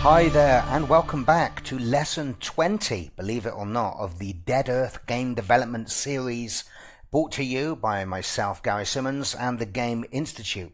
Hi there, and welcome back to lesson 20, believe it or not, of the Dead Earth game development series, brought to you by myself, Gary Simmons, and the Game Institute.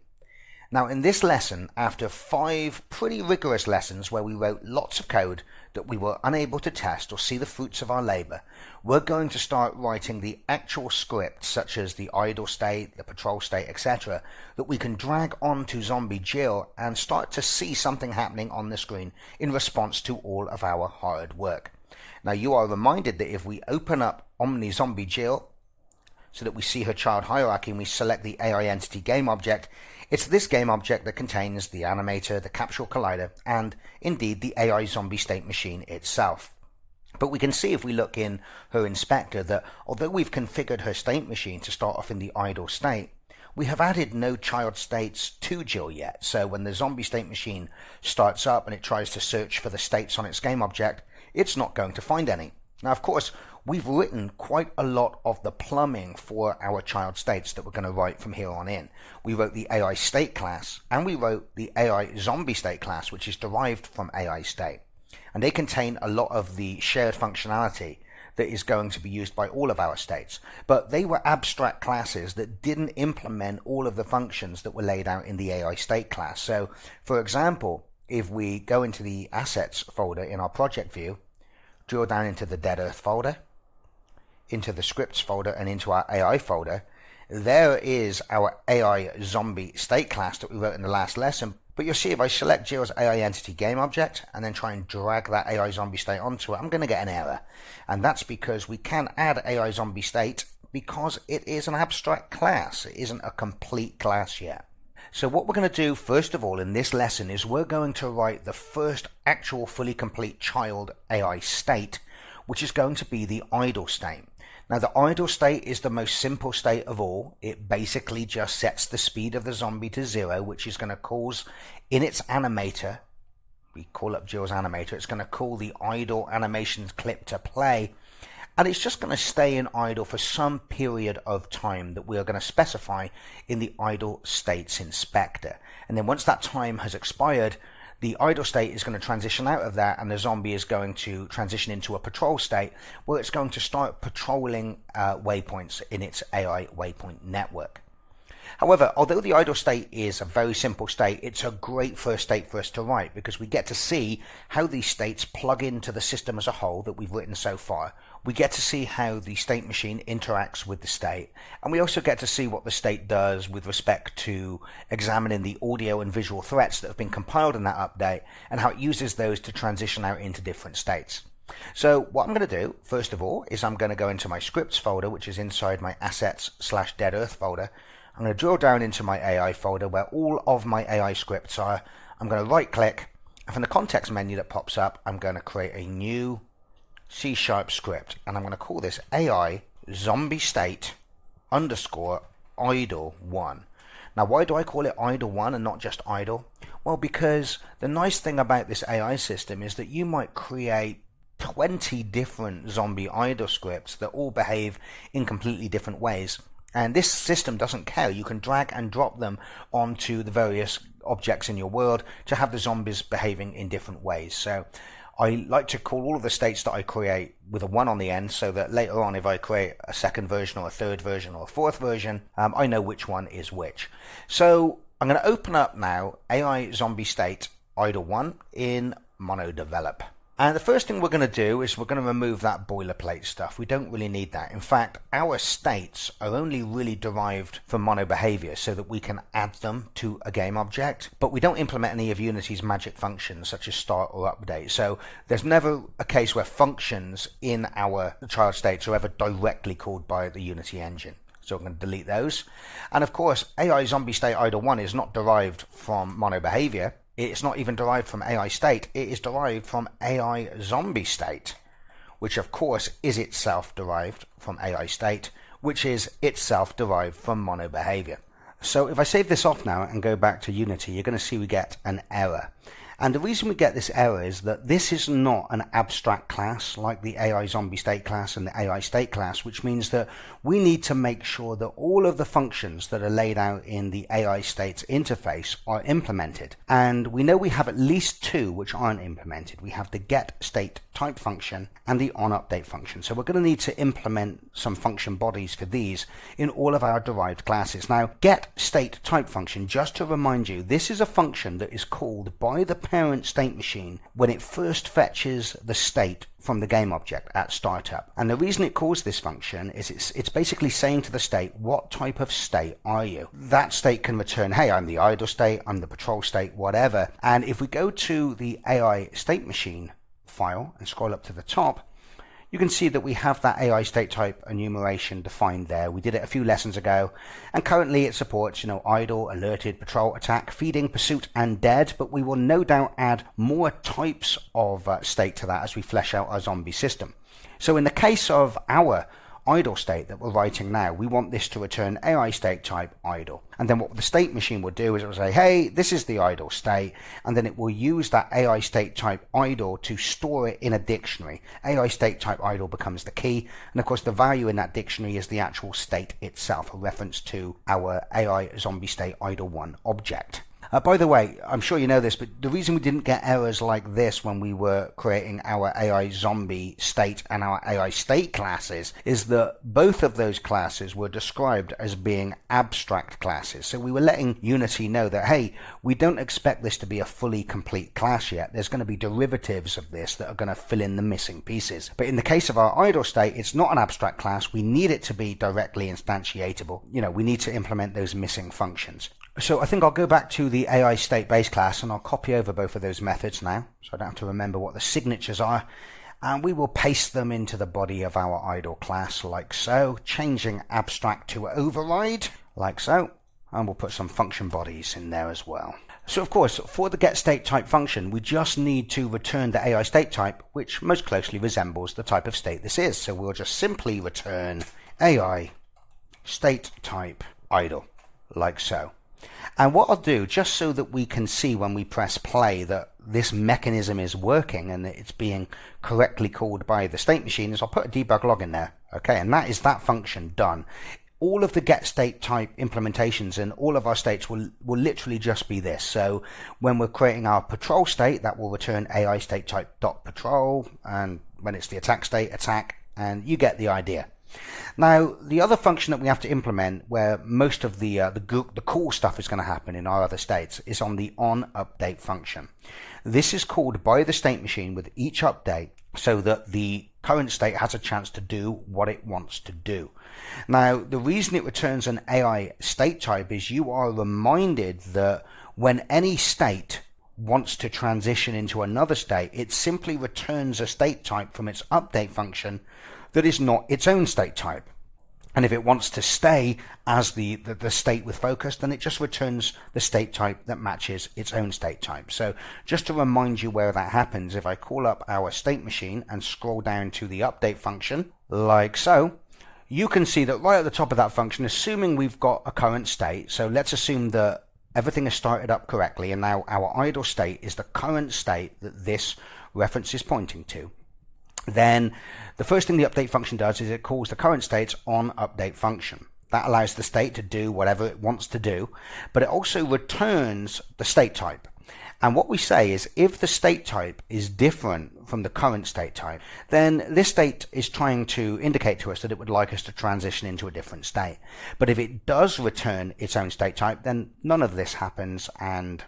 Now, in this lesson, after 5 pretty rigorous lessons where we wrote lots of code that we were unable to test or see the fruits of our labor, we're going to start writing the actual script, such as the idle state, the patrol state, etc., that we can drag onto Zombie Jill and start to see something happening on the screen in response to all of our hard work. Now, you are reminded that if we open up Omni Zombie Jill, so that we see her child hierarchy and we select the AI entity game object, it's this game object that contains the animator, the capsule collider, and indeed the AI zombie state machine itself. But we can see if we look in her inspector that although we've configured her state machine to start off in the idle state, we have added no child states to Jill yet. So when the zombie state machine starts up and it tries to search for the states on its game object, it's not going to find any. Now, of course, we've written quite a lot of the plumbing for our child states that we're going to write from here on in. We wrote the AI state class, and we wrote the AI zombie state class, which is derived from AI state. And they contain a lot of the shared functionality that is going to be used by all of our states. But they were abstract classes that didn't implement all of the functions that were laid out in the AI state class. So, for example, if we go into the assets folder in our project view, drill down into the Dead Earth folder, into the scripts folder, and into our AI folder, there is our AI zombie state class that we wrote in the last lesson. But you'll see if I select Jill's AI entity game object and then try and drag that AI zombie state onto it, I'm going to get an error. And that's because we can add AI zombie state because it is an abstract class. It isn't a complete class yet. So what we're going to do first of all in this lesson is we're going to write the first actual fully complete child AI state, which is going to be the idle state. Now, the idle state is the most simple state of all. It basically just sets the speed of the zombie to 0, which is going to cause in its animator, we call up Jill's animator, it's going to call the idle animation clip to play, and it's just going to stay in idle for some period of time that we are going to specify in the idle states inspector. And then once that time has expired, the idle state is going to transition out of that, and the zombie is going to transition into a patrol state where it's going to start patrolling waypoints in its AI waypoint network. However, although the idle state is a very simple state, it's a great first state for us to write because we get to see how these states plug into the system as a whole that we've written so far. We get to see how the state machine interacts with the state, and we also get to see what the state does with respect to examining the audio and visual threats that have been compiled in that update and how it uses those to transition out into different states. So what I'm going to do, first of all, is I'm going to go into my scripts folder, which is inside my assets/Dead Earth folder. I'm going to drill down into my AI folder where all of my AI scripts are. I'm going to right click, and from the context menu that pops up, I'm going to create a new C# script, and I'm going to call this AI zombie state underscore idle 1. Now, why do I call it idle 1 and not just idle? Well, because the nice thing about this AI system is that you might create 20 different zombie idle scripts that all behave in completely different ways. And this system doesn't care. You can drag and drop them onto the various objects in your world to have the zombies behaving in different ways. So I like to call all of the states that I create with a 1 on the end so that later on if I create a second version or a third version or a fourth version, I know which one is which. So I'm going to open up now AI zombie state idle 1 in MonoDevelop. And the first thing we're going to do is we're going to remove that boilerplate stuff. We don't really need that. In fact, our states are only really derived from MonoBehavior so that we can add them to a game object, but we don't implement any of Unity's magic functions such as start or update. So there's never a case where functions in our child states are ever directly called by the Unity engine. So I'm going to delete those. And of course, AI zombie state idle 1 is not derived from MonoBehavior. It's not even derived from AI state. It is derived from AI zombie state, which of course is itself derived from AI state, which is itself derived from MonoBehavior. So if I save this off now and go back to Unity, you're going to see we get an error. And the reason we get this error is that this is not an abstract class like the AI zombie state class and the AI state class, which means that we need to make sure that all of the functions that are laid out in the AI states interface are implemented. And we know we have at least two which aren't implemented. We have the get state type function and the on update function. So we're going to need to implement some function bodies for these in all of our derived classes. Now, get state type function, just to remind you, this is a function that is called by the parent state machine when it first fetches the state from the game object at startup. And the reason it calls this function is it's basically saying to the state, what type of state are you? That state can return, hey, I'm the idle state, I'm the patrol state, whatever. And if we go to the AI state machine file and scroll up to the top, you can see that we have that AI state type enumeration defined there. We did it a few lessons ago, and currently it supports, idle, alerted, patrol, attack, feeding, pursuit, and dead, but we will no doubt add more types of state to that as we flesh out our zombie system. So in the case of our idle state that we're writing now, we want this to return AI state type idle. And then what the state machine will do is it will say, hey, this is the idle state, and then it will use that AI state type idle to store it in a dictionary. AI state type idle becomes the key, and of course the value in that dictionary is the actual state itself, a reference to our AI zombie state idle 1 object. By the way, I'm sure you know this, but the reason we didn't get errors like this when we were creating our AI zombie state and our AI state classes is that both of those classes were described as being abstract classes. So we were letting Unity know that, hey, we don't expect this to be a fully complete class yet. There's going to be derivatives of this that are going to fill in the missing pieces. But in the case of our idle state, it's not an abstract class. We need it to be directly instantiatable. We need to implement those missing functions. So I think I'll go back to the AI state base class and I'll copy over both of those methods now, so I don't have to remember what the signatures are, and we will paste them into the body of our idle class like so, changing abstract to override like so, and we'll put some function bodies in there as well. So of course, for the get state type function, we just need to return the AI state type, which most closely resembles the type of state this is. So we'll just simply return AI state type idle like so. And what I'll do, just so that we can see when we press play that this mechanism is working and that it's being correctly called by the state machine, is I'll put a debug log in there. Okay, and that is that function done. All of the get state type implementations and all of our states will literally just be this. So when we're creating our patrol state, that will return AI state type dot patrol, and when it's the attack state, attack, and you get the idea. Now, the other function that we have to implement, where most of the cool stuff is going to happen in our other states, is on the on update function. This is called by the state machine with each update so that the current state has a chance to do what it wants to do. Now, the reason it returns an AI state type is you are reminded that when any state wants to transition into another state, it simply returns a state type from its update function that is not its own state type. And if it wants to stay as the state with focus, then it just returns the state type that matches its own state type. So just to remind you where that happens, if I call up our state machine and scroll down to the update function, like so, you can see that right at the top of that function, assuming we've got a current state, so let's assume that everything is started up correctly, and now our idle state is the current state that this reference is pointing to. Then the first thing the update function does is it calls the current state's on update function. That allows the state to do whatever it wants to do, but it also returns the state type. And what we say is if the state type is different from the current state type, then this state is trying to indicate to us that it would like us to transition into a different state. But if it does return its own state type, then none of this happens, and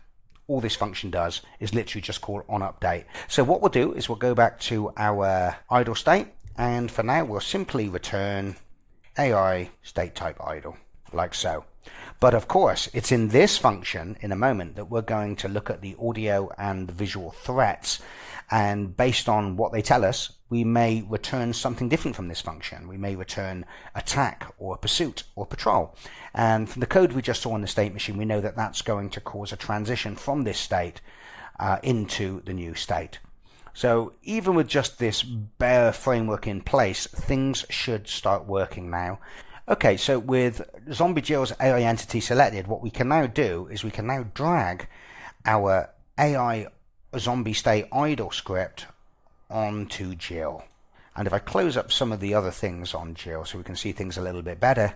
all this function does is literally just call on update. So what we'll do is we'll go back to our idle state, and for now we'll simply return AI state type idle, like so. But of course, it's in this function in a moment that we're going to look at the audio and visual threats, and based on what they tell us, we may return something different from this function. We may return attack or pursuit or patrol. And from the code we just saw on the state machine, we know that that's going to cause a transition from this state into the new state. So even with just this bare framework in place, things should start working now. Okay, so with ZombieJill's AI entity selected, what we can now do is we can now drag our AI zombie stay idle script onto Jill. And if I close up some of the other things on Jill so we can see things a little bit better,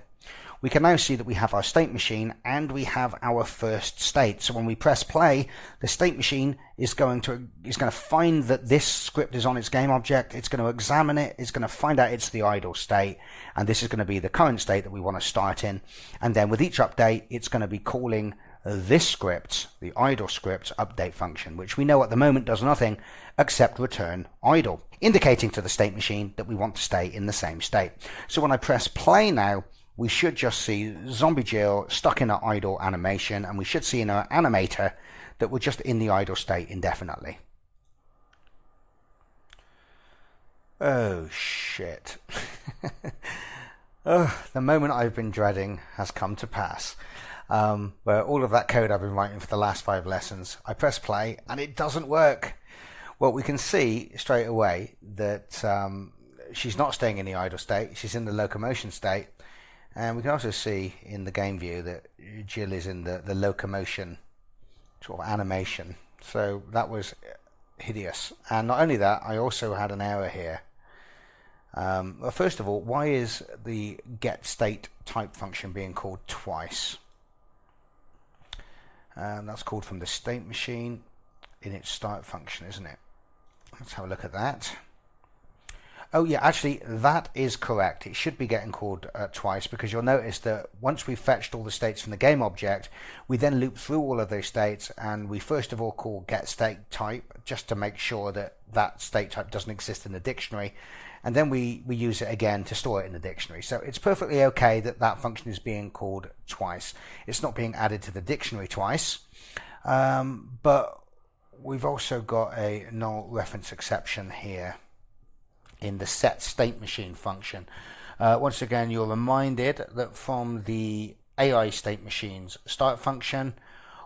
we can now see that we have our state machine and we have our first state. So when we press play, the state machine is going to find that this script is on its game object. It's going to examine it. It's going to find out it's the idle state, and this is going to be the current state that we want to start in. And then with each update, it's going to be calling this script, the idle script update function, which we know at the moment does nothing except return idle, indicating to the state machine that we want to stay in the same state. So when I press play now, we should just see Zombie Jill stuck in our idle animation, and we should see in our animator that we're just in the idle state indefinitely. Oh shit. Oh, the moment I've been dreading has come to pass. Where all of that code I've been writing for the last 5 lessons, I press play and it doesn't work. Well, we can see straight away that she's not staying in the idle state, she's in the locomotion state. And we can also see in the game view that Jill is in the locomotion sort of animation. So that was hideous. And not only that, I also had an error here. Well, first of all, why is the getState type function being called twice? That's called from the state machine in its start function, isn't it? Let's have a look at that. Oh yeah, actually that is correct. It should be getting called twice, because you'll notice that once we've fetched all the states from the game object, we then loop through all of those states, and we first of all call getStateType just to make sure that that state type doesn't exist in the dictionary, and then we use it again to store it in the dictionary. So it's perfectly okay that that function is being called twice. It's not being added to the dictionary twice, but we've also got a null reference exception here in the setStateMachine function. Once again, you're reminded that from the AI state machine's start function,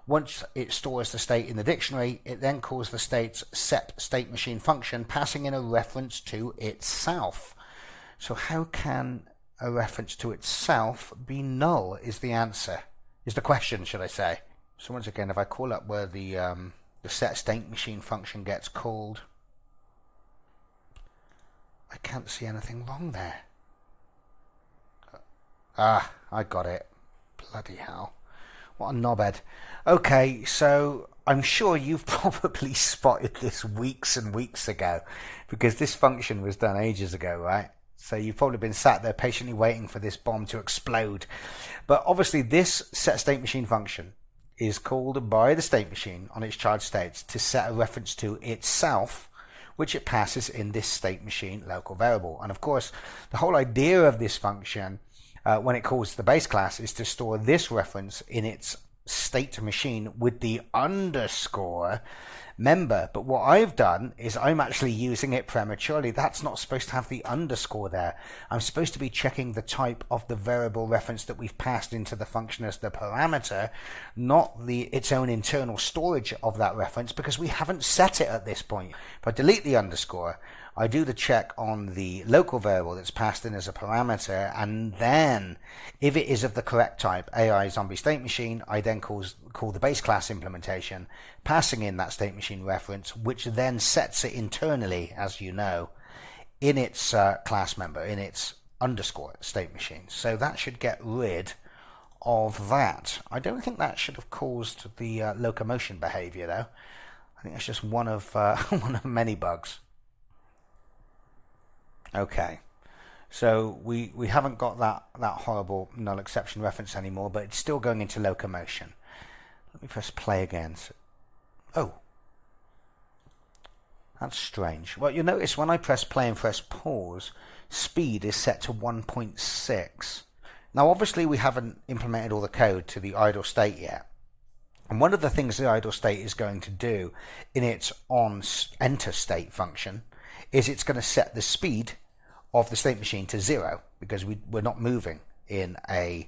once it stores the state in the dictionary, it then calls the state's setStateMachine function, passing in a reference to itself. So how can a reference to itself be null is the answer, is the question, should I say. So once again, if I call up where the setStateMachine function gets called, I can't see anything wrong there. Ah, I got it. Bloody hell. What a knobhead. Okay, so I'm sure you've probably spotted this weeks and weeks ago, because this function was done ages ago, right? So you've probably been sat there patiently waiting for this bomb to explode. But obviously this setStateMachine function is called by the state machine on its charged states to set a reference to itself, which it passes in this state machine local variable. And of course, the whole idea of this function, when it calls the base class, is to store this reference in its state machine with the underscore member. But what I've done is I'm actually using it prematurely. That's not supposed to have the underscore there. I'm supposed to be checking the type of the variable reference that we've passed into the function as the parameter, not its own internal storage of that reference, because we haven't set it at this point. If I delete the underscore, I do the check on the local variable that's passed in as a parameter, and then if it is of the correct type, AI zombie state machine, I then call the base class implementation, passing in that state machine reference, which then sets it internally, as you know, in its class member, in its underscore state machine. So that should get rid of that. I don't think that should have caused the locomotion behavior, though. I think it's just one of one of many bugs. Okay, so we haven't got that horrible null exception reference anymore, but it's still going into locomotion. Let me press play again. Oh, that's strange. Well, you'll notice when I press play and press pause, speed is set to 1.6. Now obviously we haven't implemented all the code to the idle state yet. And one of the things the idle state is going to do in its onEnterState function is it's going to set the speed of the state machine to 0, because we're not moving in a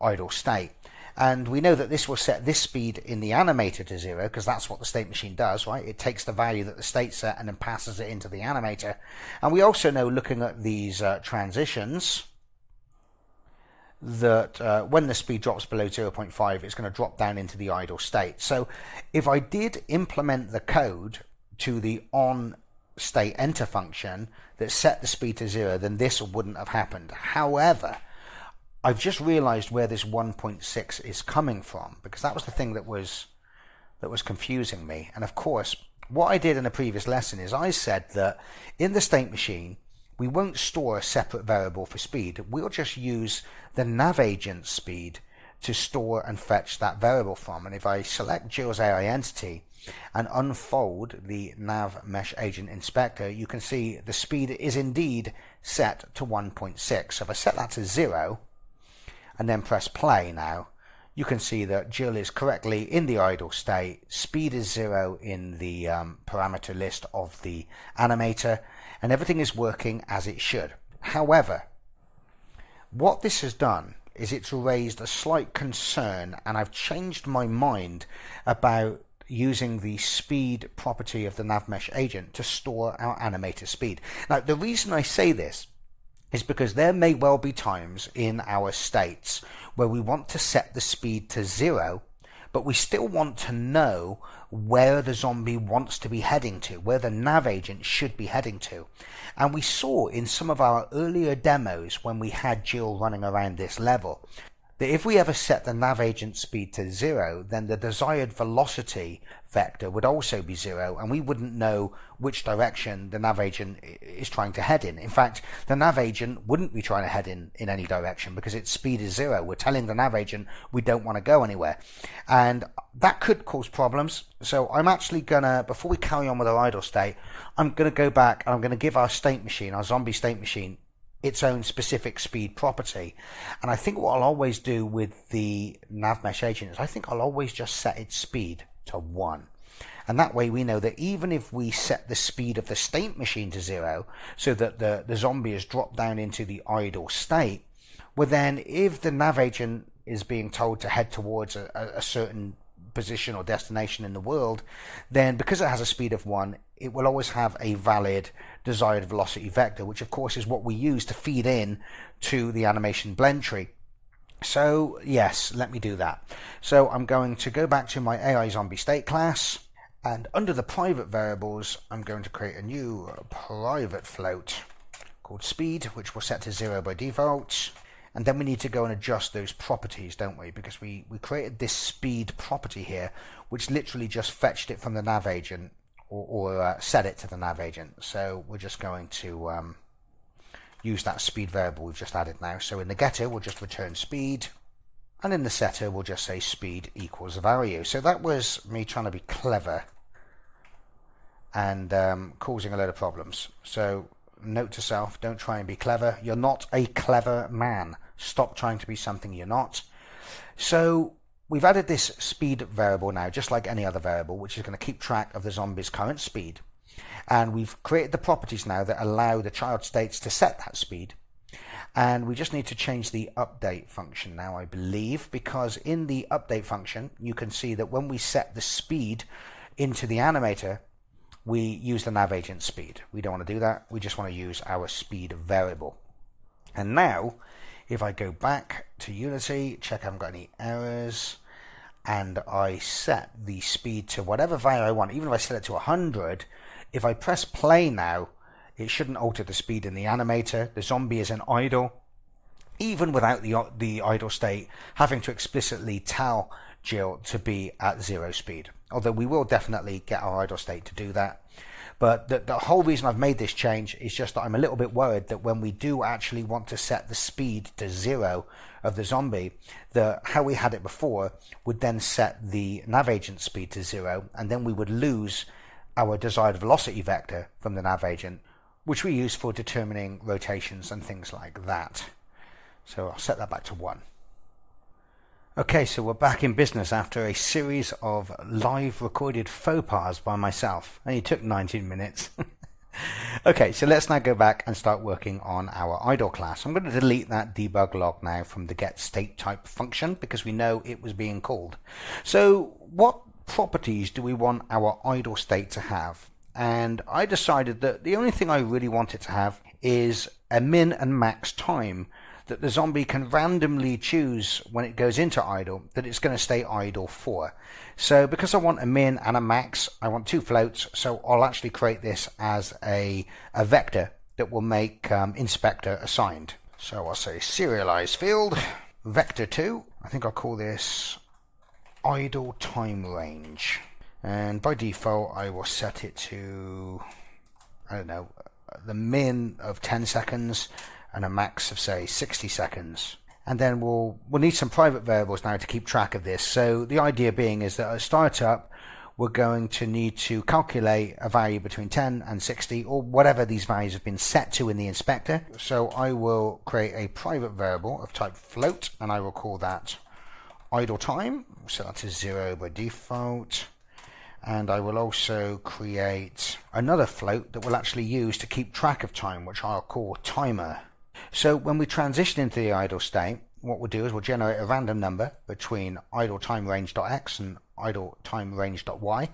idle state. And we know that this will set this speed in the animator to 0, because that's what the state machine does, right? It takes the value that the state set and then passes it into the animator. And we also know, looking at these transitions, that when the speed drops below 0.5, it's going to drop down into the idle state. So if I did implement the code to the on state enter function that set the speed to 0, then this wouldn't have happened. However, I've just realized where this 1.6 is coming from, because that was the thing that was confusing me. And of course, what I did in a previous lesson is I said that in the state machine, we won't store a separate variable for speed. We'll just use the nav agent speed to store and fetch that variable from. And if I select Jill's AI entity and unfold the nav mesh agent inspector, you can see the speed is indeed set to 1.6. So if I set that to 0 and then press play now, you can see that Jill is correctly in the idle state. Speed is 0 in the parameter list of the animator, and everything is working as it should. However, what this has done is it's raised a slight concern, and I've changed my mind about using the speed property of the navmesh agent to store our animator speed. Now, the reason I say this is because there may well be times in our states where we want to set the speed to 0, but we still want to know where the zombie wants to be heading to, where the nav agent should be heading to. And we saw in some of our earlier demos when we had Jill running around this level, that if we ever set the nav agent speed to 0, then the desired velocity vector would also be 0, and we wouldn't know which direction the nav agent is trying to head in. In fact, the nav agent wouldn't be trying to head in any direction because its speed is 0. We're telling the nav agent we don't want to go anywhere. And that could cause problems. So I'm actually going to, before we carry on with our idle state, I'm going to go back and I'm going to give our state machine, our zombie state machine, its own specific speed property. And I think what I'll always do with the navmesh agent is I think I'll always just set its speed to 1. And that way we know that even if we set the speed of the state machine to 0 so that the zombie is dropped down into the idle state, well then if the nav agent is being told to head towards a certain position or destination in the world, then because it has a speed of 1, it will always have a valid desired velocity vector, which of course is what we use to feed in to the animation blend tree. So yes, let me do that. So I'm going to go back to my AI zombie state class, and under the private variables I'm going to create a new private float called speed, which we'll set to 0 by default. And then we need to go and adjust those properties, don't we? Because we created this speed property here, which literally just fetched it from the nav agent or set it to the nav agent. So we're just going to use that speed variable we've just added now. So in the getter, we'll just return speed. And in the setter, we'll just say speed equals value. So that was me trying to be clever and causing a load of problems. So note to self, don't try and be clever. You're not a clever man. Stop trying to be something you're not. So we've added this speed variable now, just like any other variable, which is going to keep track of the zombie's current speed. And we've created the properties now that allow the child states to set that speed. And we just need to change the update function now, I believe, because in the update function, you can see that when we set the speed into the animator, we use the nav agent speed. We don't want to do that. We just want to use our speed variable. And now, if I go back to Unity, check I haven't got any errors, and I set the speed to whatever value I want, even if I set it to 100, if I press play now, it shouldn't alter the speed in the animator. The zombie is in idle, even without the idle state having to explicitly tell Jill to be at 0 speed. Although we will definitely get our idle state to do that. But the whole reason I've made this change is just that I'm a little bit worried that when we do actually want to set the speed to 0 of the zombie, how we had it before would then set the nav agent speed to 0, and then we would lose our desired velocity vector from the nav agent, which we use for determining rotations and things like that. So I'll set that back to 1. Okay, so we're back in business after a series of live recorded faux pas by myself. Only took 19 minutes. Okay, so let's now go back and start working on our idle class. I'm going to delete that debug log now from the getStateType function because we know it was being called. So what properties do we want our idle state to have? And I decided that the only thing I really wanted to have is a min and max time that the zombie can randomly choose when it goes into idle that it's going to stay idle for. So because I want a min and a max, I want 2 floats, so I'll actually create this as a vector that will make inspector assigned. So I'll say serialize field, vector2. I think I'll call this idle time range. And by default, I will set it to, I don't know, the min of 10 seconds and a max of, say, 60 seconds. And then we'll need some private variables now to keep track of this. So the idea being is that at startup, we're going to need to calculate a value between 10 and 60, or whatever these values have been set to in the inspector. So I will create a private variable of type float, and I will call that idle time. So that is 0 by default. And I will also create another float that we'll actually use to keep track of time, which I'll call timer. So when we transition into the idle state, what we'll do is we'll generate a random number between idle time range.x and idle time range.y,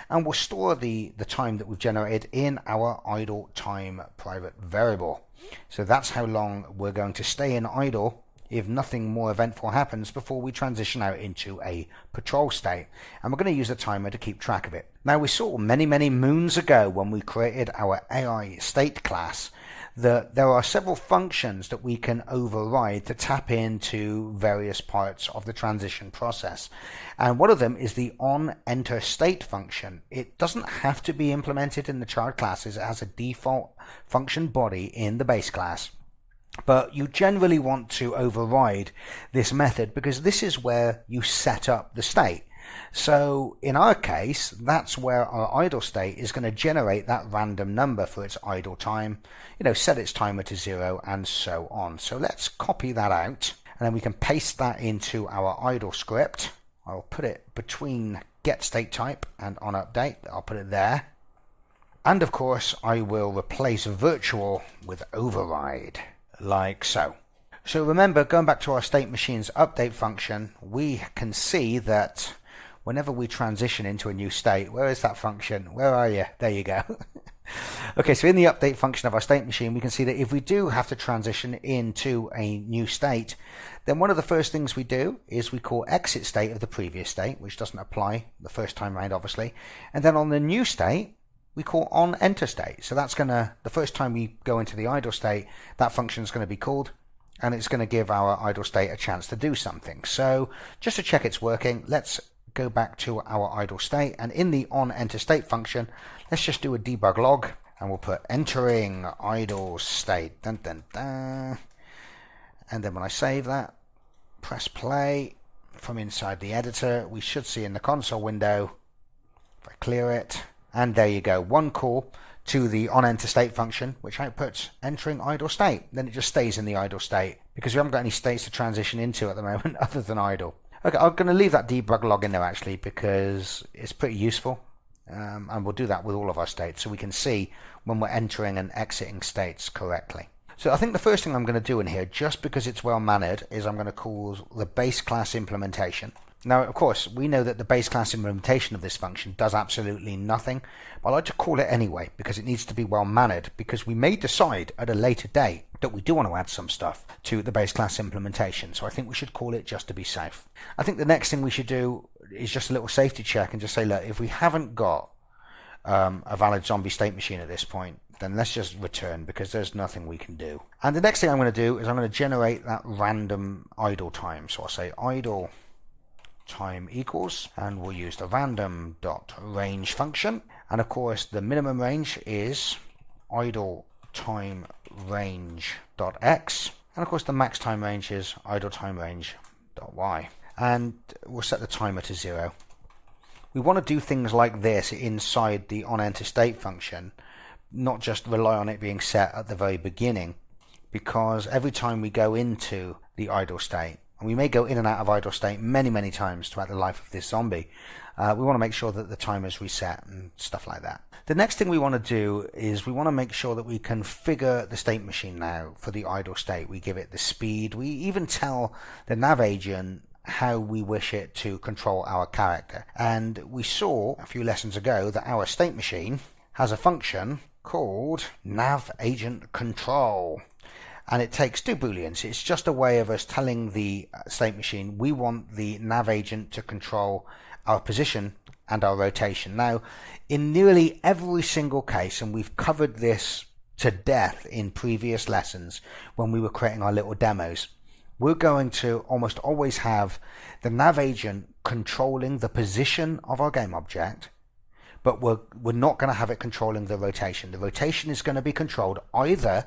and we'll store the time that we've generated in our idle time private variable. So that's how long we're going to stay in idle if nothing more eventful happens before we transition out into a patrol state. And we're going to use a timer to keep track of it. Now, we saw many moons ago when we created our AI state class that there are several functions that we can override to tap into various parts of the transition process. And one of them is the onEnterState function. It doesn't have to be implemented in the child classes. It has a default function body in the base class. But you generally want to override this method because this is where you set up the state. So in our case, that's where our idle state is going to generate that random number for its idle time, set its timer to 0 and so on. So let's copy that out, and then we can paste that into our idle script. I'll put it between getStateType and onUpdate. I'll put it there. And of course, I will replace virtual with override, like so. So remember, going back to our state machine's update function, we can see that whenever we transition into a new state, where is that function? Where are you? There you go. Okay, so in the update function of our state machine, we can see that if we do have to transition into a new state, then one of the first things we do is we call exit state of the previous state, which doesn't apply the first time round, obviously. And then on the new state, we call onEnterState. So that's the first time we go into the idle state, that function is going to be called, and it's going to give our idle state a chance to do something. So just to check it's working, let's go back to our idle state, and in the onEnterState function, let's just do a debug log, and we'll put entering idle state. Dun, dun, dun. And then when I save that, press play from inside the editor, we should see in the console window, if I clear it, and there you go, one call to the onEnterState function, which outputs entering idle state. Then it just stays in the idle state because we haven't got any states to transition into at the moment other than idle. Okay, I'm going to leave that debug log in there actually because it's pretty useful, and we'll do that with all of our states so we can see when we're entering and exiting states correctly. So I think the first thing I'm going to do in here, just because it's well mannered, is I'm going to call the base class implementation. Now, of course, we know that the base class implementation of this function does absolutely nothing, but I like to call it anyway because it needs to be well mannered, because we may decide at a later date that we do want to add some stuff to the base class implementation. So I think we should call it just to be safe. I think the next thing we should do is just a little safety check and just say, look, if we haven't got a valid zombie state machine at this point, then let's just return because there's nothing we can do. And the next thing I'm going to do is I'm going to generate that random idle time. So I'll say idle time equals, and we'll use the random.range function, and of course the minimum range is idle time range.x, and of course the max time range is idle time range.y, and we'll set the timer to 0. We want to do things like this inside the onEnterState function, not just rely on it being set at the very beginning, because every time we go into the idle state, and we may go in and out of idle state many times throughout the life of this zombie, we want to make sure that the timer is reset and stuff like that. The next thing we want to do is we want to make sure that we configure the state machine now for the idle state. We give it the speed. We even tell the nav agent how we wish it to control our character. And we saw a few lessons ago that our state machine has a function called nav agent control. and it takes two booleans. It's just a way of us telling the state machine we want the nav agent to control our position and our rotation. Now, in nearly every single case, and we've covered this to death in previous lessons when we were creating our little demos, we're going to almost always have the nav agent controlling the position of our game object, but we're not going to have it controlling the rotation. The rotation is going to be controlled either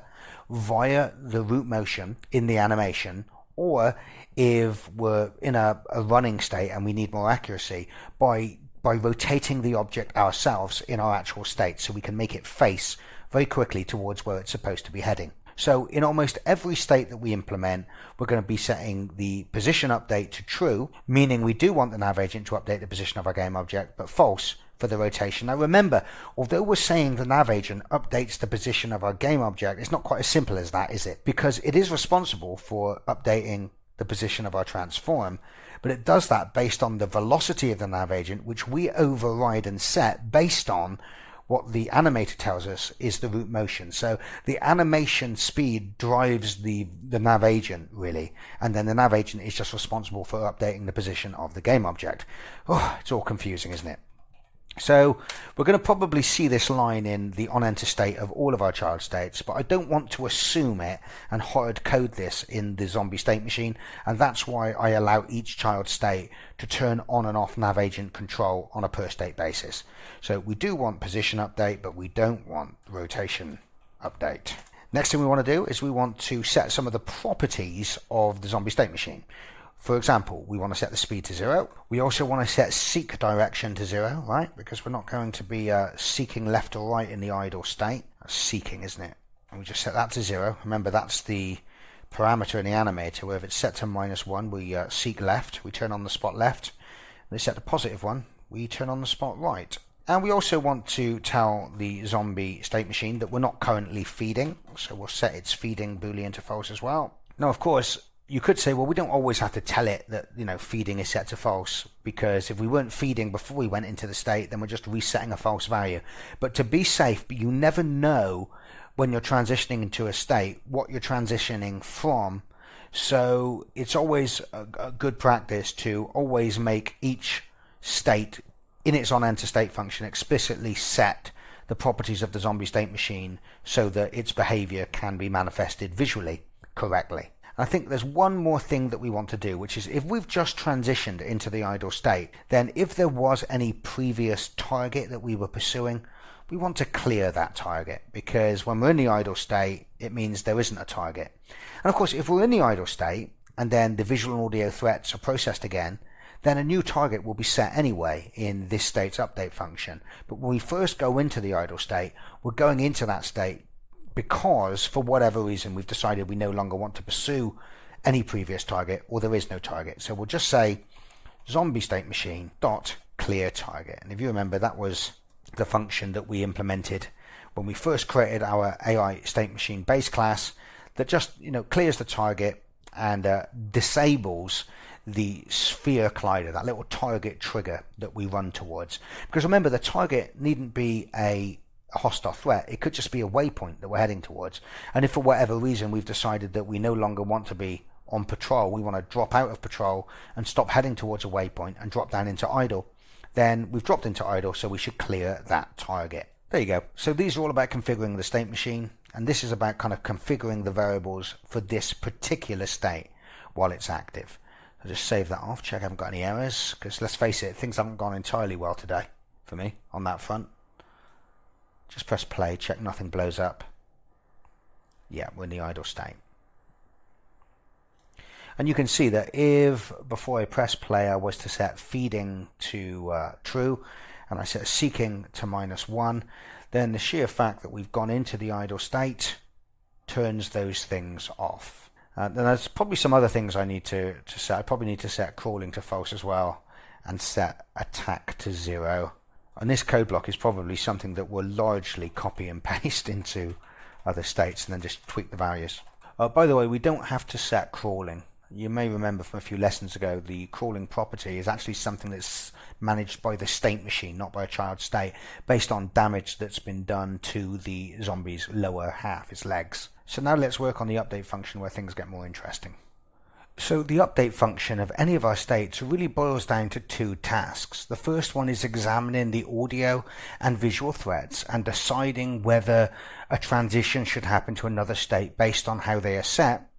via the root motion in the animation, or if we're in a running state and we need more accuracy, by rotating the object ourselves in our actual state, so we can make it face very quickly towards where it's supposed to be heading. So in almost every state that we implement, we're going to be setting the position update to true, meaning we do want the nav agent to update the position of our game object, but false for the rotation. Now remember, although we're saying the nav agent updates the position of our game object, it's not quite as simple as that, is it? Because it is responsible for updating the position of our transform, but it does that based on the velocity of the nav agent, which we override and set based on what the animator tells us is the root motion. So the animation speed drives the nav agent, really, and then the nav agent is just responsible for updating the position of the game object. Oh, it's all confusing, isn't it? So we're going to probably see this line in the onEnter state of all of our child states, but I don't want to assume it and hard code this in the zombie state machine, and that's why I allow each child state to turn on and off nav agent control on a per state basis. So we do want position update, but we don't want rotation update. Next thing we want to do is we want to set some of the properties of the zombie state machine. For example, we want to set the speed to 0. We also want to set seek direction to 0, right? Because we're not going to be seeking left or right in the idle state. That's seeking, isn't it? And we just set that to 0. Remember, that's the parameter in the animator, where if it's set to -1, we seek left, we turn on the spot left. If it's set to +1, we turn on the spot right. And we also want to tell the zombie state machine that we're not currently feeding, so we'll set its feeding boolean to false as well. Now, of course, you could say, well, we don't always have to tell it that, feeding is set to false, because if we weren't feeding before we went into the state, then we're just resetting a false value. But to be safe, you never know when you're transitioning into a state what you're transitioning from. So it's always a good practice to always make each state in its onEnter state function explicitly set the properties of the zombie state machine so that its behavior can be manifested visually correctly. I think there's one more thing that we want to do, which is if we've just transitioned into the idle state, then if there was any previous target that we were pursuing, we want to clear that target, because when we're in the idle state, it means there isn't a target. And of course, if we're in the idle state and then the visual and audio threats are processed again, then a new target will be set anyway in this state's update function. But when we first go into the idle state, we're going into that state because for whatever reason we've decided we no longer want to pursue any previous target, or there is no target. So we'll just say zombie state machine dot clear target. And if you remember, that was the function that we implemented when we first created our AI state machine base class, that just clears the target and disables the sphere collider, that little target trigger that we run towards. Because remember, the target needn't be a hostile threat, it could just be a waypoint that we're heading towards. And if for whatever reason we've decided that we no longer want to be on patrol, we want to drop out of patrol and stop heading towards a waypoint and drop down into idle, then we've dropped into idle, so we should clear that target. There you go. So these are all about configuring the state machine, and this is about kind of configuring the variables for this particular state while it's active. I'll just save that off, check I haven't got any errors, because let's face it, things haven't gone entirely well today for me on that front. Just press play, check nothing blows up. Yeah, we're in the idle state. And you can see that if before I press play I was to set feeding to true and I set seeking to -1, then the sheer fact that we've gone into the idle state turns those things off. Then there's probably some other things I need to set. I probably need to set crawling to false as well and set attack to 0. And this code block is probably something that we'll largely copy and paste into other states and then just tweak the values. By the way, we don't have to set crawling. You may remember from a few lessons ago, the crawling property is actually something that's managed by the state machine, not by a child state, based on damage that's been done to the zombie's lower half, its legs. So now let's work on the update function where things get more interesting. So the update function of any of our states really boils down to two tasks. The first one is examining the audio and visual threats and deciding whether a transition should happen to another state based on how they are set,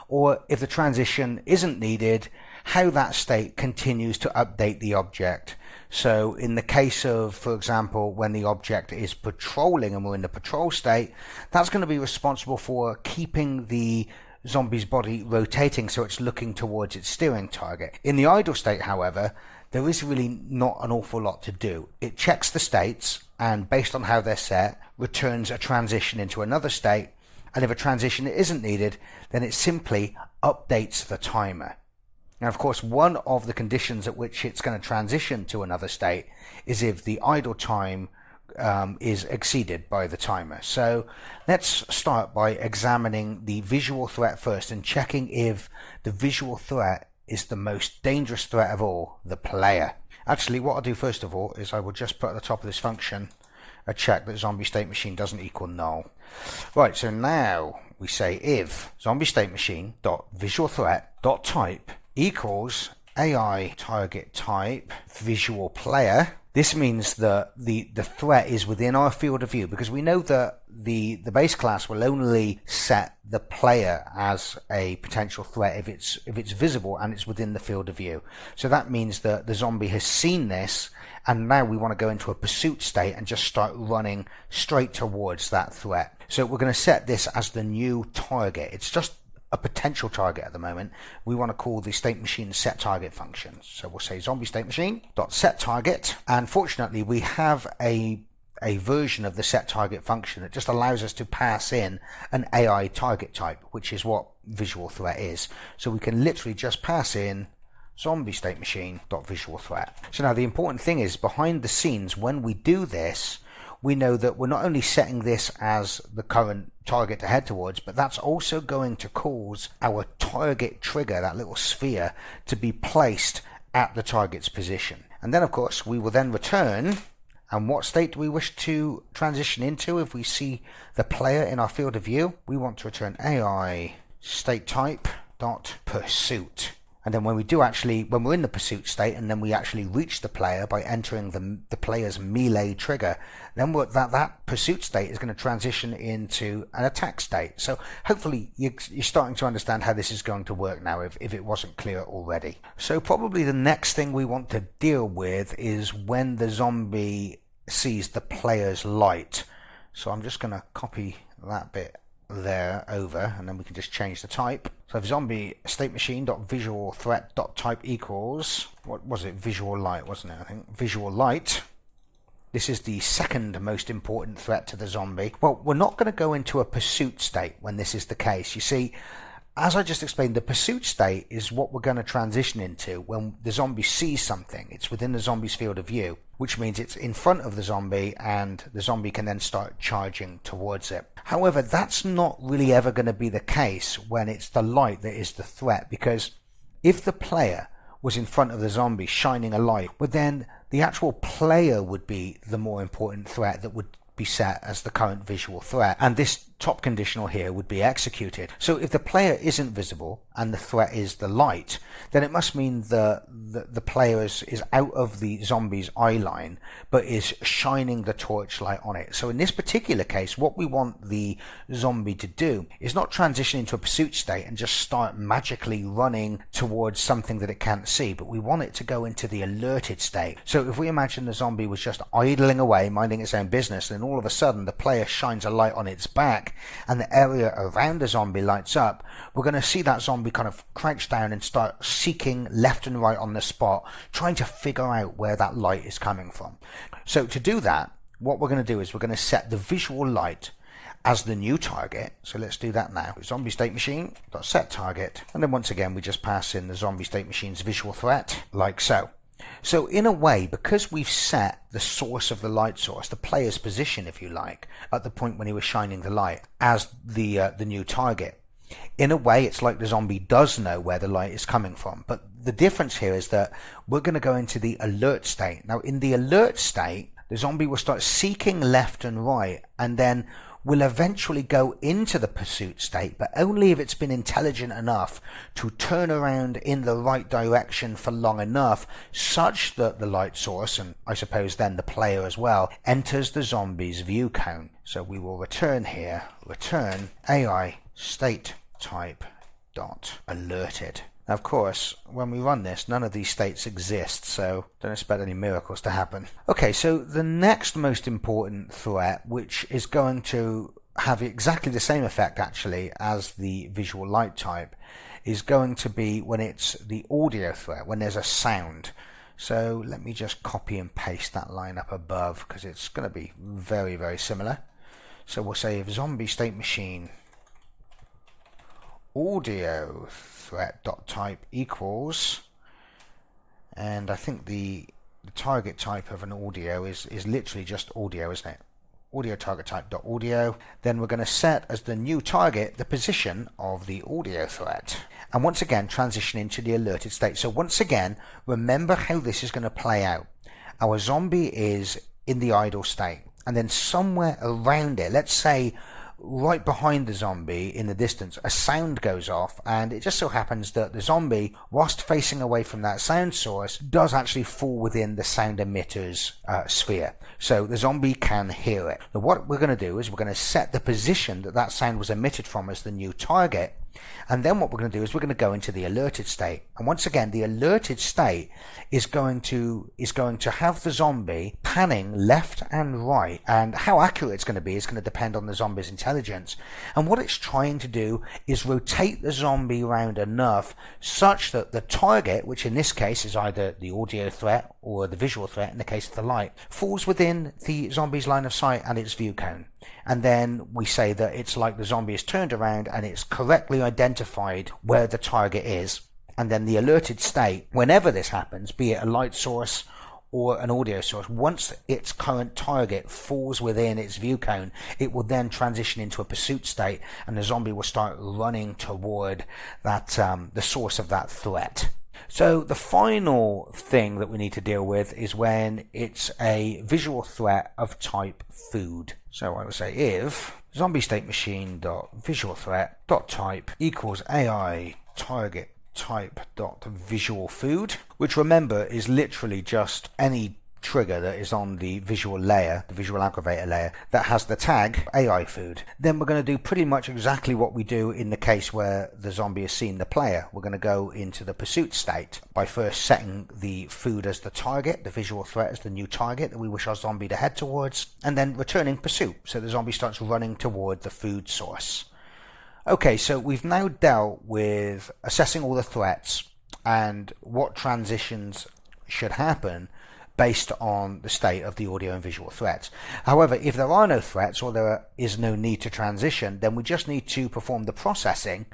or if the transition isn't needed, how that state continues to update the object. So in the case of, for example, when the object is patrolling and we're in the patrol state, that's going to be responsible for keeping the zombie's body rotating so it's looking towards its steering target. In the idle state, however, there is really not an awful lot to do. It checks the states and, based on how they're set, returns a transition into another state, and if a transition isn't needed, then it simply updates the timer. Now, of course, one of the conditions at which it's going to transition to another state is if the idle time is exceeded by the timer. So let's start by examining the visual threat first and checking if the visual threat is the most dangerous threat of all, the player. Actually, what I'll do first of all is I will just put at the top of this function a check that zombie state machine doesn't equal null. Right, so now we say if zombie state machine dot visual threat dot type equals AI target type visual player. This means that the threat is within our field of view, because we know that the base class will only set the player as a potential threat if it's visible and it's within the field of view. So that means that the zombie has seen this, and now we want to go into a pursuit state and just start running straight towards that threat. So we're going to set this as the new target. It's just a potential target at the moment. We want to call the state machine set target function. So we'll say zombie state machine dot set target, and fortunately we have a version of the set target function that just allows us to pass in an AI target type, which is what visual threat is. So we can literally just pass in zombie state machine dot visual threat. So now the important thing is, behind the scenes, when we do this, we know that we're not only setting this as the current target to head towards, but that's also going to cause our target trigger, that little sphere, to be placed at the target's position. And then, of course, we will then return. And what state do we wish to transition into if we see the player in our field of view? We want to return AI state type dot pursuit. And then when we're in the pursuit state, and then we actually reach the player by entering the player's melee trigger, then that pursuit state is going to transition into an attack state. So hopefully you're starting to understand how this is going to work now, if it wasn't clear already. So probably the next thing we want to deal with is when the zombie sees the player's light. So I'm just going to copy that bit there over, and then we can just change the type. So if zombie state machine dot visual threat dot type equals, what was it, visual light, wasn't it? I think visual light. This is the second most important threat to the zombie. Well, we're not going to go into a pursuit state when this is the case. You see, as I just explained, the pursuit state is what we're going to transition into when the zombie sees something. It's within the zombie's field of view, which means it's in front of the zombie, and the zombie can then start charging towards it. However, that's not really ever going to be the case when it's the light that is the threat, because if the player was in front of the zombie shining a light, well, then the actual player would be the more important threat that would be set as the current visual threat, and this top conditional here would be executed. So if the player isn't visible and the threat is the light, then it must mean the player is out of the zombie's eye line but is shining the torchlight on it. So in this particular case, what we want the zombie to do is not transition into a pursuit state and just start magically running towards something that it can't see, but we want it to go into the alerted state. So if we imagine the zombie was just idling away, minding its own business, and then all of a sudden the player shines a light on its back and the area around the zombie lights up, we're going to see that zombie kind of crouch down and start seeking left and right on the spot, trying to figure out where that light is coming from. So to do that, what we're going to do is we're going to set the visual light as the new target. So let's do that now. Zombie state machine dot set target, and then once again we just pass in the zombie state machine's visual threat, like so. So in a way, because we've set the source of the light source, the player's position, if you like, at the point when he was shining the light, as the new target, In a way, it's like the zombie does know where the light is coming from, but the difference here is that we're going to go into the alert state. Now, in the alert state, the zombie will start seeking left and right, and then will eventually go into the pursuit state, but only if it's been intelligent enough to turn around in the right direction for long enough, such that the light source, and I suppose then the player as well, enters the zombie's view cone. So we will return here, return AI state type dot alerted. Now, of course, when we run this, none of these states exist, so don't expect any miracles to happen. Okay, so the next most important threat, which is going to have exactly the same effect actually as the visual light type, is going to be when it's the audio threat, when there's a sound. So let me just copy and paste that line up above, because it's going to be very, very similar. So we'll say if zombie state machine audio threat dot type equals, and I think the target type of an audio is literally just audio, isn't it? Audio target type dot audio. Then we're going to set as the new target the position of the audio threat, and once again transition into the alerted state. So once again, remember how this is going to play out. Our zombie is in the idle state, and then somewhere around it, let's say right behind the zombie in the distance, a sound goes off, and it just so happens that the zombie, whilst facing away from that sound source, does actually fall within the sound emitter's sphere. So the zombie can hear it. Now what we're going to do is we're going to set the position that that sound was emitted from as the new target, and then what we're going to do is we're going to go into the alerted state. And once again, the alerted state is going to have the zombie panning left and right, and how accurate it's going to be is going to depend on the zombie's intelligence. And what it's trying to do is rotate the zombie around enough such that the target, which in this case is either the audio threat or the visual threat in the case of the light, falls within the zombie's line of sight and its view cone. And then we say that it's like the zombie is turned around and it's correctly identified where the target is. And then the alerted state, whenever this happens, be it a light source or an audio source, once its current target falls within its view cone, it will then transition into a pursuit state, and the zombie will start running toward that the source of that threat. So the final thing that we need to deal with is when it's a visual threat of type food. So I would say if zombie state machine dot visual threat dot type equals AI target type dot visual food, which remember is literally just any trigger that is on the visual layer, the visual aggravator layer, that has the tag AI food. Then we're going to do pretty much exactly what we do in the case where the zombie has seen the player. We're going to go into the pursuit state by first setting the food as the target, the visual threat as the new target that we wish our zombie to head towards, and then returning pursuit, so the zombie starts running toward the food source. Okay, so we've now dealt with assessing all the threats and what transitions should happen based on the state of the audio and visual threats. However, if there are no threats or there is no need to transition, then we just need to perform the processing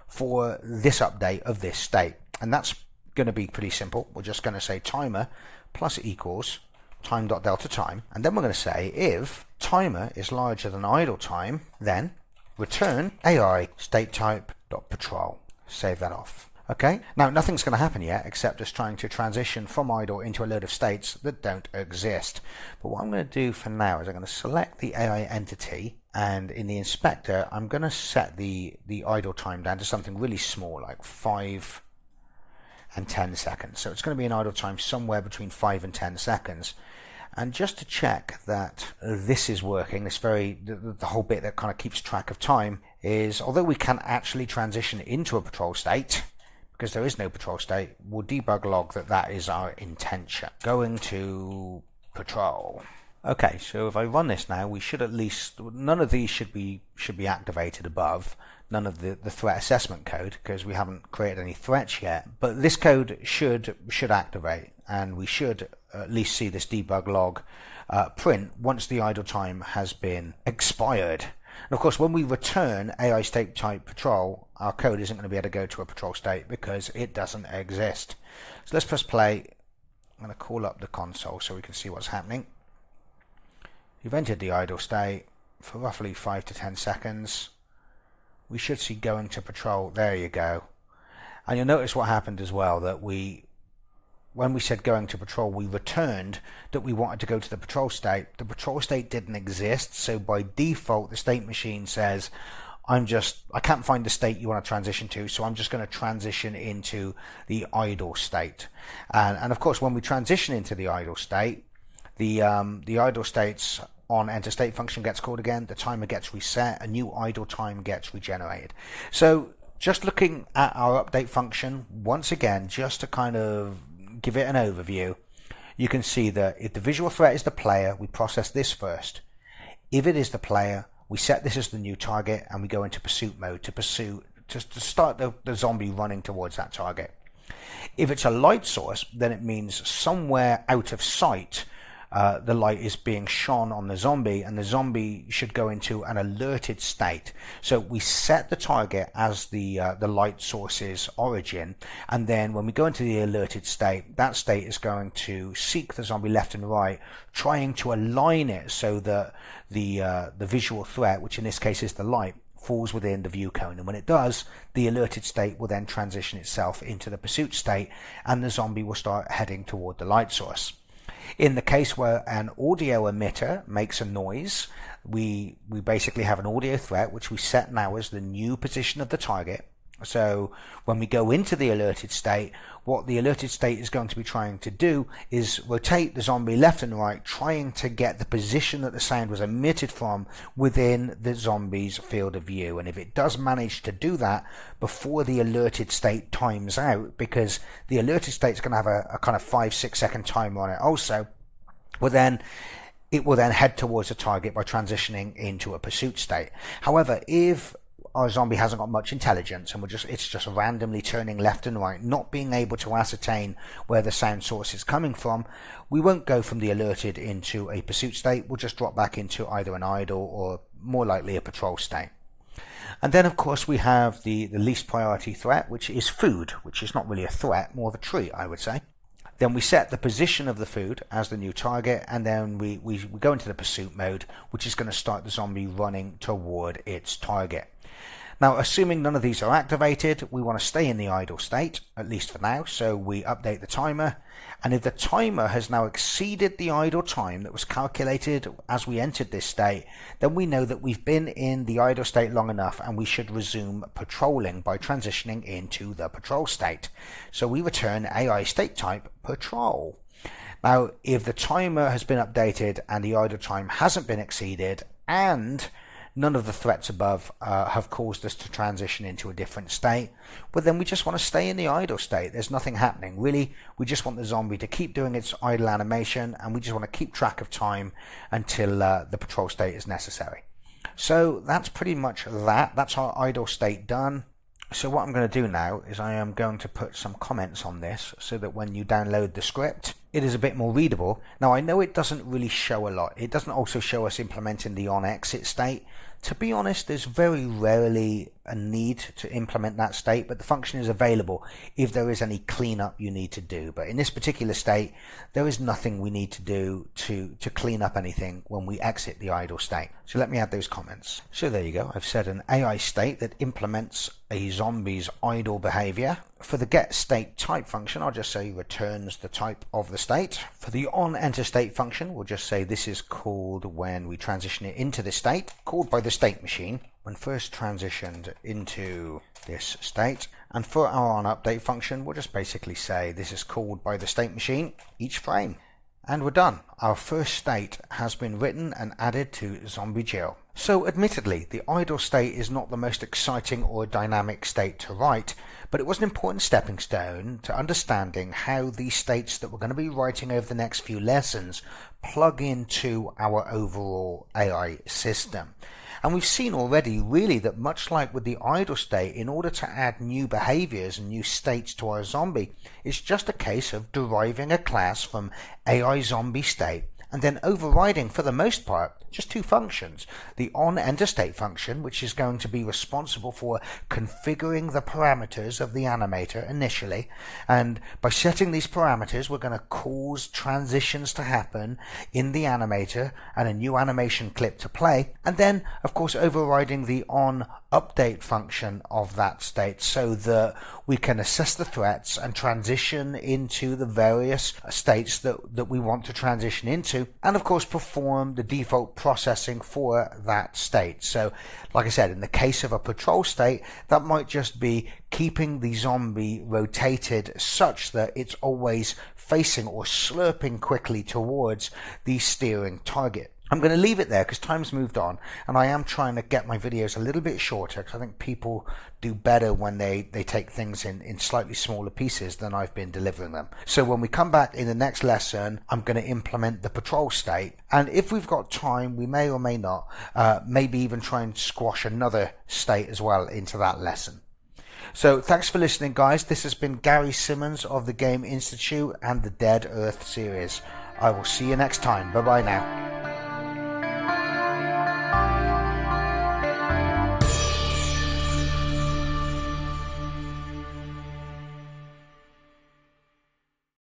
for this update of this state. And that's going to be pretty simple. We're just going to say timer plus equals time.delta time. And then we're going to say if timer is larger than idle time, then return AI state type dot patrol. Save that off. Okay, now nothing's going to happen yet except us trying to transition from idle into a load of states that don't exist. But what I'm going to do for now is I'm going to select the AI entity, and in the inspector I'm going to set the idle time down to something really small, like 5 and 10 seconds. So it's going to be an idle time somewhere between 5 and 10 seconds. And just to check that this is working, the whole bit that kind of keeps track of time is, although we can't actually transition into a patrol state, because there is no patrol state, we'll debug log that is our intention. Going to patrol. Okay, so if I run this now, we should at least, none of these should be activated above, none of the threat assessment code, because we haven't created any threats yet, but this code should activate, and we should at least see this debug log print once the idle time has been expired. And of course, when we return AI state type patrol, our code isn't going to be able to go to a patrol state because it doesn't exist. So let's press play. I'm going to call up the console so we can see what's happening. You've entered the idle state for roughly 5 to 10 seconds. we should see going to patrol. There you go. And you'll notice what happened as well, that when we said going to patrol, we returned that we wanted to go to the patrol state. The patrol state didn't exist, so by default the state machine says, I can't find the state you want to transition to, so I'm just going to transition into the idle state. And of course, when we transition into the idle state, the idle state's on enter state function gets called again, the timer gets reset, a new idle time gets regenerated. So just looking at our update function, once again, just to kind of give it an overview, you can see that if the visual threat is the player, we process this first. If it is the player, we set this as the new target and we go into pursuit mode to start the zombie running towards that target. If it's a light source, then it means somewhere out of sight the light is being shone on the zombie, and the zombie should go into an alerted state. So we set the target as the light source's origin, and then when we go into the alerted state, that state is going to seek the zombie left and right, trying to align it so that the visual threat, which in this case is the light, falls within the view cone. And when it does, the alerted state will then transition itself into the pursuit state, and the zombie will start heading toward the light source. In the case where an audio emitter makes a noise, we basically have an audio threat which we set now as the new position of the target. So when we go into the alerted state, what the alerted state is going to be trying to do is rotate the zombie left and right, trying to get the position that the sound was emitted from within the zombie's field of view. And if it does manage to do that before the alerted state times out, because the alerted state is going to have a kind of 5-6 second timer on it also, it will then head towards the target by transitioning into a pursuit state. However, if our zombie hasn't got much intelligence and it's just randomly turning left and right, not being able to ascertain where the sound source is coming from, we won't go from the alerted into a pursuit state. We'll just drop back into either an idle or more likely a patrol state. And then of course we have the least priority threat, which is food, which is not really a threat, more of a treat, I would say. Then we set the position of the food as the new target, and then we go into the pursuit mode, which is going to start the zombie running toward its target. Now, assuming none of these are activated, we want to stay in the idle state, at least for now, so we update the timer. And if the timer has now exceeded the idle time that was calculated as we entered this state, then we know that we've been in the idle state long enough and we should resume patrolling by transitioning into the patrol state. So we return AI state type patrol. Now, if the timer has been updated and the idle time hasn't been exceeded, and none of the threats above have caused us to transition into a different state, but then we just want to stay in the idle state. There's nothing happening. Really, we just want the zombie to keep doing its idle animation, and we just want to keep track of time until the patrol state is necessary. So that's pretty much that. That's our idle state done. So what I'm going to do now is I am going to put some comments on this so that when you download the script, it is a bit more readable. Now, I know it doesn't really show a lot. It doesn't also show us implementing the on-exit state. To be honest, there's very rarely a need to implement that state, but the function is available if there is any cleanup you need to do. But in this particular state, there is nothing we need to do to clean up anything when we exit the idle state. So let me add those comments. So there you go. I've set an AI state that implements a zombie's idle behavior. For the get state type function, I'll just say returns the type of the state. For the on enter state function, we'll just say this is called when we transition it into the state, called by the state machine when first transitioned into this state. And for our on update function, we'll just basically say this is called by the state machine each frame. And we're done. Our first state has been written and added to Zombie Jill. So admittedly, the idle state is not the most exciting or dynamic state to write, but it was an important stepping stone to understanding how these states that we're going to be writing over the next few lessons plug into our overall AI system. And we've seen already really that much like with the idle state, in order to add new behaviors and new states to our zombie, it's just a case of deriving a class from AI zombie state and then overriding, for the most part, just two functions. The onEnterState function, which is going to be responsible for configuring the parameters of the animator initially, and by setting these parameters we're going to cause transitions to happen in the animator and a new animation clip to play, and then of course overriding the update function of that state so that we can assess the threats and transition into the various states that we want to transition into, and of course perform the default processing for that state. So like I said, in the case of a patrol state, that might just be keeping the zombie rotated such that it's always facing or slurping quickly towards the steering target. I'm going to leave it there because time's moved on, and I am trying to get my videos a little bit shorter because I think people do better when they take things in slightly smaller pieces than I've been delivering them. So when we come back in the next lesson, I'm going to implement the patrol state, and if we've got time, we may or may not, maybe even try and squash another state as well into that lesson. So thanks for listening, guys. This has been Gary Simmons of the Game Institute and the Dead Earth series. I will see you next time. Bye bye now.